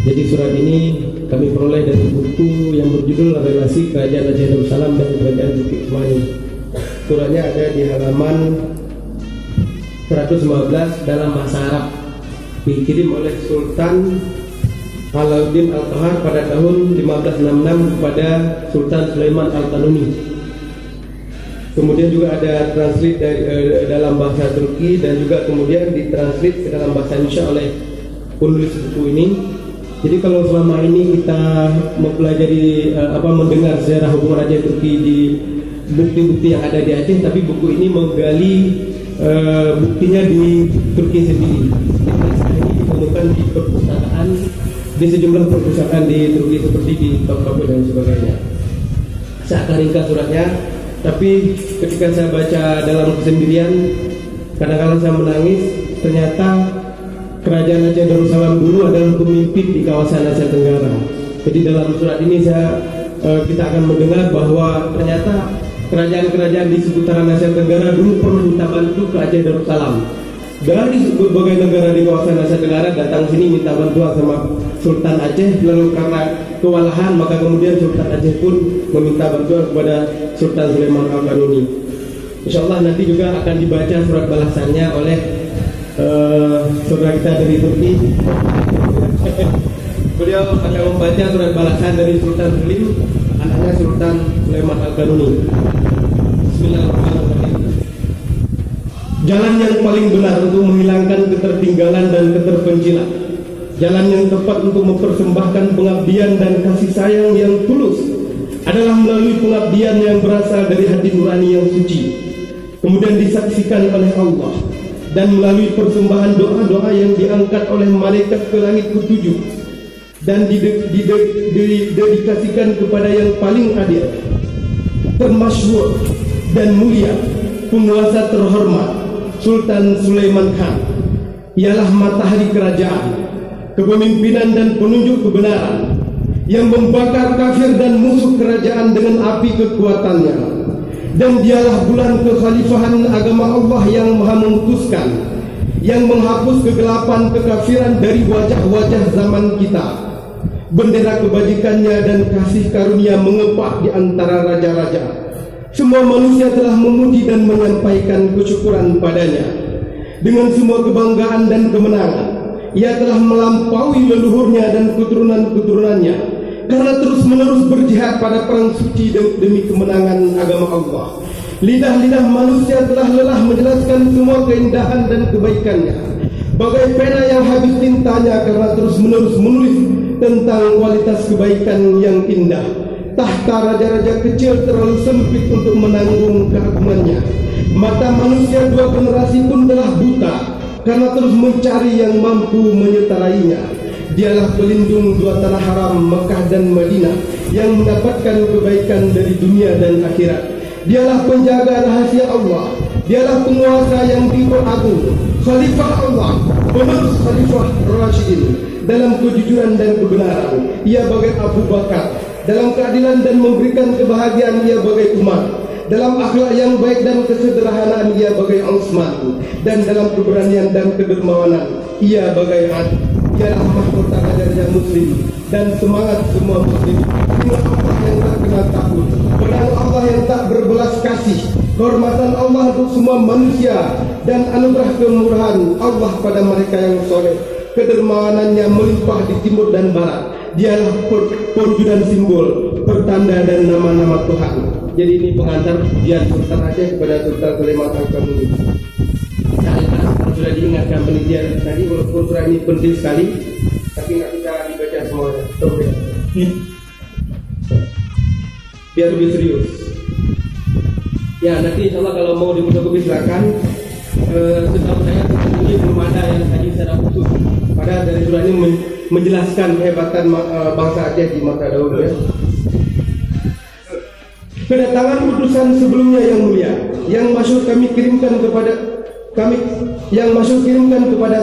Jadi surat ini kami peroleh dari buku yang berjudul Relasi Kerajaan Aceh Darussalam dan Kerajaan Bukit Semani. Suratnya ada di halaman 115 dalam bahasa Arab, dikirim oleh Sultan Alauddin Al-Qahar pada tahun 1566 kepada Sultan Sulaiman Al-Qanuni. Kemudian juga ada translate dalam bahasa Turki dan juga kemudian ditranslate ke dalam bahasa Indonesia oleh penulis buku ini. Jadi kalau selama ini kita mempelajari mendengar sejarah hubungan Aceh Turki di bukti-bukti yang ada di Aceh, tapi buku ini menggali buktinya di Turki sendiri. Ini ditemukan di perpustakaan, di sejumlah perpustakaan di Turki seperti di Topkapi dan sebagainya. Saya akan ringkas suratnya, tapi ketika saya baca dalam kesendirian, kadang-kadang saya menangis. Ternyata Kerajaan Aceh Darussalam dulu adalah pemimpin di kawasan Asia Tenggara. Jadi dalam surat ini kita akan mendengar bahwa ternyata kerajaan-kerajaan di seputaran Asia Tenggara dulu pernah minta bantu ke Aceh Darussalam. Dari berbagai negara di kawasan Asia Tenggara datang sini minta bantuan sama Sultan Aceh, lalu karena kewalahan maka kemudian Sultan Aceh pun meminta bantuan kepada Sultan Sulaiman Al-Qanuni. Insyaallah nanti juga akan dibaca surat balasannya oleh saudara kita dari Turki. Beliau akan membaca surat balasan dari Sultan Sulim, anaknya Sultan Sulaiman Al-Qanuni. Bismillahirrahmanirrahim. Jalan yang paling benar untuk menghilangkan ketertinggalan dan keterpencilan, jalan yang tepat untuk mempersembahkan pengabdian dan kasih sayang yang tulus adalah melalui pengabdian yang berasal dari hati nurani yang suci, kemudian disaksikan oleh Allah, dan melalui persembahan doa-doa yang diangkat oleh malaikat ke langit ketujuh dan didedikasikan kepada yang paling adil, termasyhur dan mulia, penguasa terhormat Sultan Sulaiman Khan. Ialah matahari kerajaan, kepemimpinan dan penunjuk kebenaran yang membakar kafir dan musuh kerajaan dengan api kekuatannya. Dan dialah bulan kekhalifahan agama Allah yang maha memutuskan, yang menghapus kegelapan kekafiran dari wajah-wajah zaman kita. Bendera kebajikannya dan kasih karunia mengepak di antara raja-raja. Semua manusia telah memuji dan menyampaikan kesyukuran padanya. Dengan semua kebanggaan dan kemenangan, ia telah melampaui leluhurnya dan keturunan-keturunannya karena terus-menerus berjihad pada perang suci demi kemenangan agama Allah. Lidah-lidah manusia telah lelah menjelaskan semua keindahan dan kebaikannya, bagai pena yang habis tintanya karena terus-menerus menulis tentang kualitas kebaikan yang indah. Tahta raja-raja kecil terlalu sempit untuk menanggung keagungannya. Mata manusia dua generasi pun telah buta karena terus mencari yang mampu menyetarainya. Dialah pelindung dua tanah haram Mekah dan Madinah yang mendapatkan kebaikan dari dunia dan akhirat. Dialah penjaga rahasia Allah. Dialah penguasa yang tipe agung, Khalifah Allah, penerus Khalifah Rasyidin dalam kejujuran dan kebenaran. Ia bagai Abu Bakar, dalam keadilan dan memberikan kebahagiaan ia bagai Umar, dalam akhlak yang baik dan kesederhanaan ia bagai Utsman, dan dalam keberanian dan kedermawanan ia bagai Ali. Ialah mahkota raja-raja muslim dan semangat semua muslim. Inilah Allah yang tak kenal takut, pedang Allah yang tak berbelas kasih, kehormatan Allah untuk semua manusia, dan anugerah kemurahan Allah pada mereka yang soleh. Kedermawanannya melimpah di timur dan barat. Dialah perwujudan simbol, pertanda dan nama-nama Tuhan. Jadi ini pengantar pujian Sultan Aceh kepada Sultan Sulaiman Al-Qanuni. Sudah diingatkan penelitian tadi, walaupun surat ini penting sekali, tapi nggak bisa dibaca semuanya. Biar lebih serius. Ya, nanti insya Allah kalau mau difotokopi silakan. Setahu saya ini belum ada yang tadi secara khusus. Padahal dari surat ini menjelaskan kehebatan bangsa Aceh di masa dahulu. Ya. Kedatangan utusan sebelumnya yang mulia, yang masyhur kami kirimkan kepada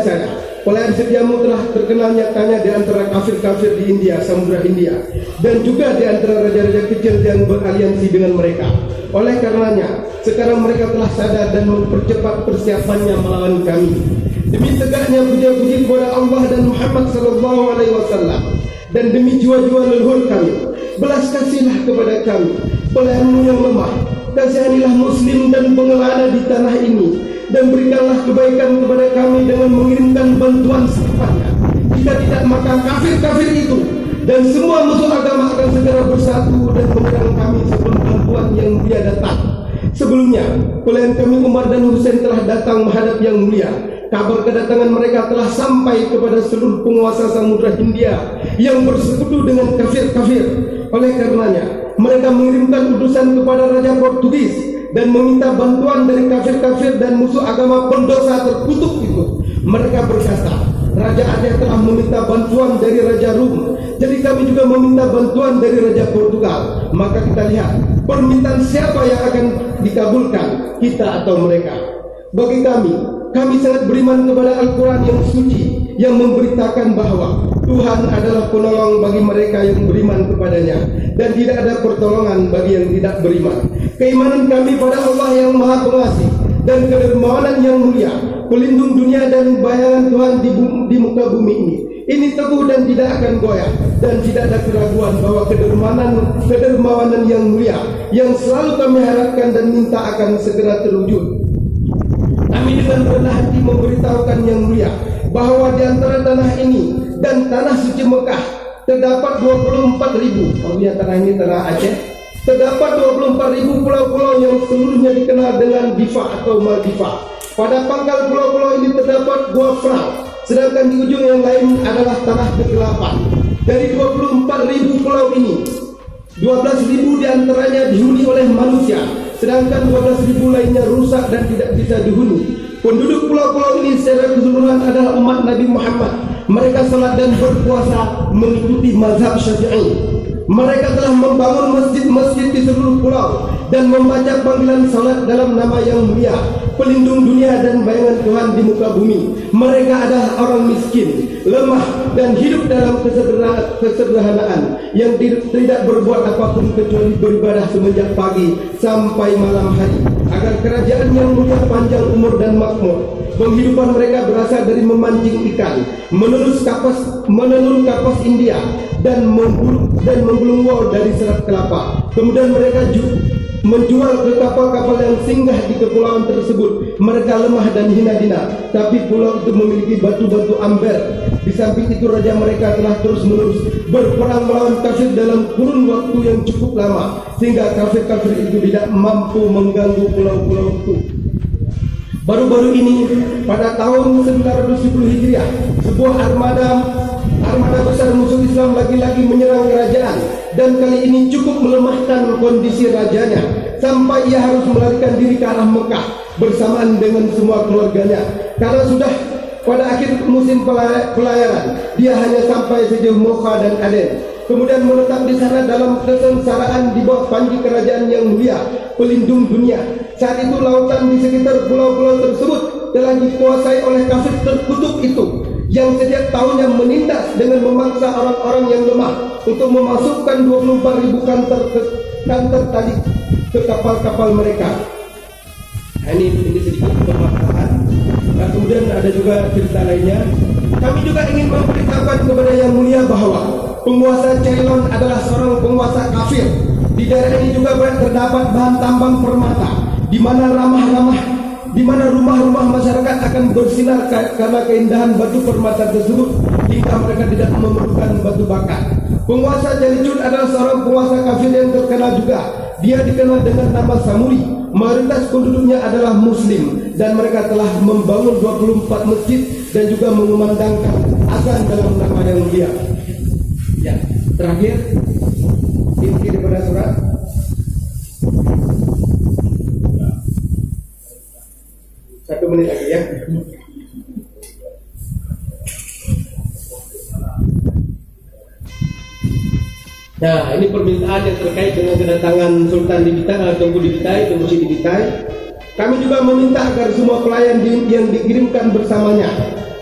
saya. Pelayan setiamu telah terkenal nyatanya di antara kafir-kafir di India, Samudra India, dan juga di antara raja-raja kecil yang beraliansi dengan mereka. Oleh karenanya, sekarang mereka telah sadar dan mempercepat persiapannya melawan kami. Demi tegaknya puja-puji kepada Allah dan Muhammad sallallahu alaihi wasallam, dan demi jiwa-jiwa leluhur kami, belas kasihlah kepada kami, pelayanmu yang lemah. Kasihanilah muslim dan pengelana di tanah ini, dan berikanlah kebaikan kepada kami dengan mengirimkan bantuan secepatnya. Jika tidak, maka kafir-kafir itu dan semua musuh agama akan segera bersatu dan menyerang kami sebelum bantuan yang mulia datang. Sebelumnya, pelayan kami Umar dan Husain telah datang menghadap yang mulia. Kabar kedatangan mereka telah sampai kepada seluruh penguasa Samudra Hindia yang bersekutu dengan kafir-kafir. Oleh karenanya, mereka mengirimkan utusan kepada Raja Portugis dan meminta bantuan dari kafir-kafir dan musuh agama pendosa terkutuk itu. Mereka berkata, Raja Aceh telah meminta bantuan dari Raja Rum, jadi kami juga meminta bantuan dari Raja Portugal. Maka kita lihat permintaan siapa yang akan dikabulkan, kita atau mereka. Bagi kami sangat beriman kepada Al-Quran yang suci, yang memberitakan bahwa Tuhan adalah penolong bagi mereka yang beriman kepadanya, dan tidak ada pertolongan bagi yang tidak beriman. Keimanan kami pada Allah yang Maha Pengasih dan kedermawanan yang mulia, pelindung dunia dan bayangan Tuhan di muka bumi ini teguh dan tidak akan goyah, dan tidak ada keraguan bahwa kedermawanan yang mulia yang selalu kami harapkan dan minta akan segera terwujud. Kami dengan rendah hati memberitahukan yang mulia bahwa di antara tanah ini dan tanah suci Mekah terdapat 24.000, maksudnya tanah ini tanah Aceh, terdapat 24.000 pulau-pulau yang seluruhnya dikenal dengan Diva atau Maldiva. Pada pangkal pulau-pulau ini terdapat 2 frau, sedangkan di ujung yang lain adalah tanah ke-8. Dari 24.000 pulau ini, 12.000 diantaranya dihuni oleh manusia, sedangkan 12.000 lainnya rusak dan tidak bisa dihuni. Penduduk pulau-pulau ini secara keseluruhan adalah umat Nabi Muhammad. Mereka salat dan berpuasa mengikuti mazhab Syafi'i. Mereka telah membangun masjid-masjid di seluruh pulau dan membaca panggilan salat dalam nama yang mulia, pelindung dunia dan bayangan Tuhan di muka bumi. Mereka adalah orang miskin, lemah, dan hidup dalam kesederhanaan yang tidak berbuat apapun kecuali beribadah semenjak pagi sampai malam hari, agar kerajaan yang mulia panjang umur dan makmur. Penghidupan mereka berasal dari memancing ikan, menenun kapas India, dan menggulung wol dari serat kelapa. Kemudian mereka menjual ke kapal-kapal yang singgah di kepulauan tersebut. Mereka lemah dan hina dina, tapi pulau itu memiliki batu-batu amber. Di samping itu raja mereka telah terus-menerus berperang melawan kafir dalam kurun waktu yang cukup lama, sehingga kafir-kafir itu tidak mampu mengganggu pulau-pulau itu. Baru-baru ini, pada tahun 970 Hijriah, sebuah armada besar musuh Islam lagi-lagi menyerang kerajaan, dan kali ini cukup melemahkan kondisi rajanya sampai ia harus melarikan diri ke arah Mekah bersamaan dengan semua keluarganya. Karena sudah pada akhir musim pelayaran, dia hanya sampai sejauh Mocha dan Aden, kemudian menetap di sana dalam kesengsaraan di bawah panji kerajaan yang mulia, pelindung dunia. Saat itu lautan di sekitar pulau-pulau tersebut telah dikuasai oleh kafir terkutuk itu, yang setiap tahunnya menindas dengan memaksa orang-orang yang lemah untuk memasukkan 24.000 kantor tali ke kapal-kapal mereka. Nah, ini sedikit pemahaman. Nah, kemudian ada juga cerita lainnya. Kami juga ingin memberitahukan kepada yang mulia bahwa penguasa Ceylon adalah seorang penguasa kafir. Di daerah ini juga terdapat bahan tambang permata, di mana rumah-rumah masyarakat akan bersinar karena keindahan batu permata tersebut, hingga mereka tidak memerlukan batu bakar. Penguasa Jalicun adalah seorang penguasa kafir yang terkenal juga. Dia dikenal dengan nama Samuri. Mayoritas penduduknya adalah Muslim, dan mereka telah membangun 24 masjid dan juga mengumandangkan azan dalam nama yang mulia. Ya, terakhir inti daripada surat. Satu menit lagi ya. Nah, ini permintaan yang terkait dengan kedatangan Sultan di Bitai, Tengku Sidi Bitai. Kami juga meminta agar semua pelayan yang dikirimkan bersamanya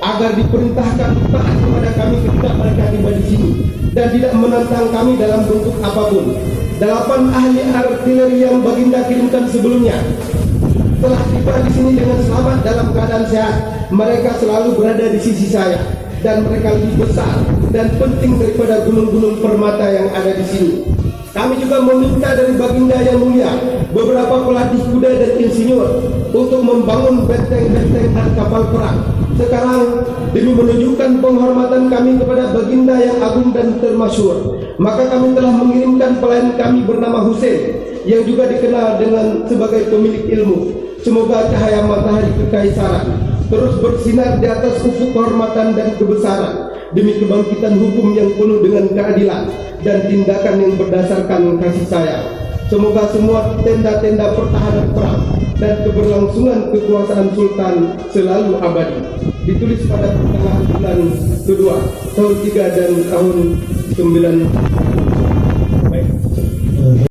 agar diperintahkan taat kepada kami ketika mereka tiba di sini dan tidak menantang kami dalam bentuk apapun. 8 ahli artileri yang Baginda kirimkan sebelumnya telah tiba di sini dengan selamat dalam keadaan sehat. Mereka selalu berada di sisi saya. dan mereka lebih besar dan penting daripada gunung-gunung permata yang ada di sini. Kami juga meminta dari Baginda Yang Mulia beberapa pelatih kuda dan insinyur untuk membangun benteng-benteng dan kapal perang. Sekarang, demi menunjukkan penghormatan kami kepada Baginda yang agung dan termasyhur, maka kami telah mengirimkan pelayan kami bernama Hussein, yang juga dikenal dengan sebagai pemilik ilmu. Semoga cahaya matahari kekaisaran terus bersinar di atas ufuk kehormatan dan kebesaran, demi kebangkitan hukum yang penuh dengan keadilan dan tindakan yang berdasarkan kasih sayang. Semoga semua tenda-tenda pertahanan perang dan keberlangsungan kekuasaan Sultan selalu abadi. Ditulis pada pertengahan bulan kedua tahun 3 dan tahun 9